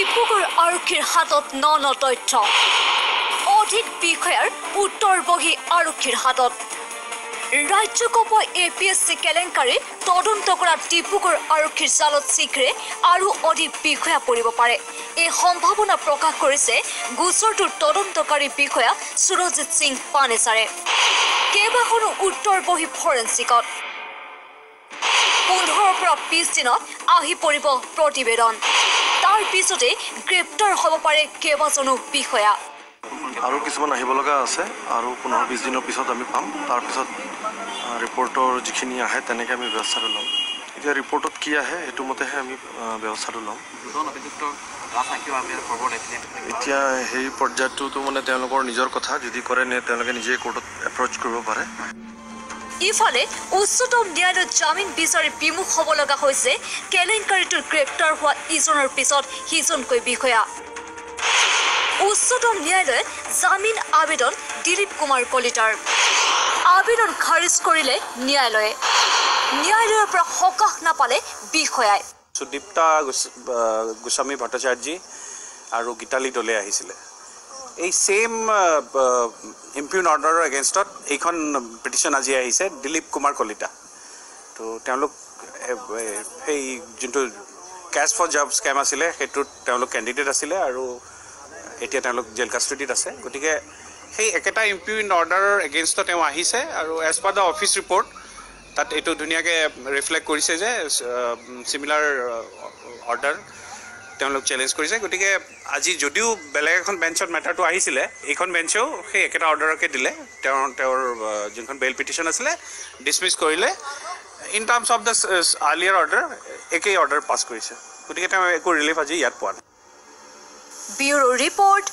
ডিব্ৰুগড় আৰক্ষীৰ হাতত ন তথ্য অধিক বিষয়াৰ উত্তৰবহী আৰক্ষীৰ হাতত ৰাজ্যকপ এপিএছচি কেলেংকাৰী তদন্ত কৰা ডিব্ৰুগড় আৰক্ষীৰ জালত শীঘ্ৰে আৰু অধিক বিষয়া পৰিব পাৰে এই সম্ভাৱনা প্ৰকাশ কৰিছে গোচৰটোৰ তদন্তকাৰী বিষয়া সুৰজিত সিং পানেচাৰে কেইবাখনো উত্তৰবহী ফৰেন্সিকত 15 পৰা 20 দিনত আহি পৰিব প্ৰতিবেদন তাৰ পিছতে গ্ৰেপ্তাৰ হ'ব পাৰে কেইবাজনো বিষয়া আৰু কিছুমান আহিব লগা আছে আৰু 15-20 দিনৰ পিছত আমি পাম তাৰ পিছত ৰিপৰ্টৰ যিখিনি আহে তেনেকৈ আমি ব্যৱস্থাটো ল'ম এতিয়া ৰিপৰ্টত কি আহে সেইটো মতেহে আমি ব্যৱস্থাটো ল'ম এতিয়া সেই পৰ্যায়টোতো মানে তেওঁলোকৰ নিজৰ কথা যদি কৰে নে তেওঁলোকে নিজে কোৰ্টত এপ্ৰ'চ কৰিব পাৰে ইফালে উচ্চতম ন্যায়ালয়ত জামিন বিচাৰি বিমুখ হ'ব লগা হৈছে কেলেংকাৰীটোৰ গ্ৰেপ্তাৰ হোৱা ইজনৰ পিছত সিজনকৈ বিষয়া উচ্চতম ন্যায়ালয়ে জামিন আবেদন দিলীপ কুমাৰ কলিতাৰ আবেদন খাৰিজ কৰিলে ন্যায়ালয়ে ন্যায়ালয়ৰ পৰা সকাহ নাপালে বিষয়াই সুদীপ্তা গোস্বামী ভট্টাচাৰ্যী আৰু গীতালি দলে আহিছিলে এই সেম ইম্পিউন অৰ্ডাৰৰ এগেইনষ্টত এইখন পিটিশ্যন আজি আহিছে দিলীপ কুমাৰ কলিতা তো তেওঁলোক সেই যোনটো কেছ ফৰ জব স্কেম আছিলে সেইটোত তেওঁলোক কেণ্ডিডেট আছিলে আৰু এতিয়া তেওঁলোক জেল কাষ্টডিত আছে গতিকে সেই একেটা ইম্পিউন অৰ্ডাৰৰ এগেইনষ্টত তেওঁ আহিছে আৰু as per the office report তাত এইটো ধুনীয়াকৈ ৰিফ্লেক্ট কৰিছে যে চিমিলাৰ অৰ্ডাৰ তেওঁলোক চেলেঞ্জ কৰিছে গতিকে আজি যদিও বেলেগ এখন বেঞ্চত মেটাৰটো আহিছিলে এইখন বেঞ্চেও সেই একেটা অৰ্ডাৰকে দিলে তেওঁৰ যোনখন বেইল পিটিশ্যন আছিলে ডিছমিছ কৰিলে in terms of the earlier order একেই অৰ্ডাৰ পাছ কৰিছে গতিকে তেওঁ একো ৰিলিফ আজি ইয়াত পোৱা নাই ব্যুৰো ৰিপৰ্ট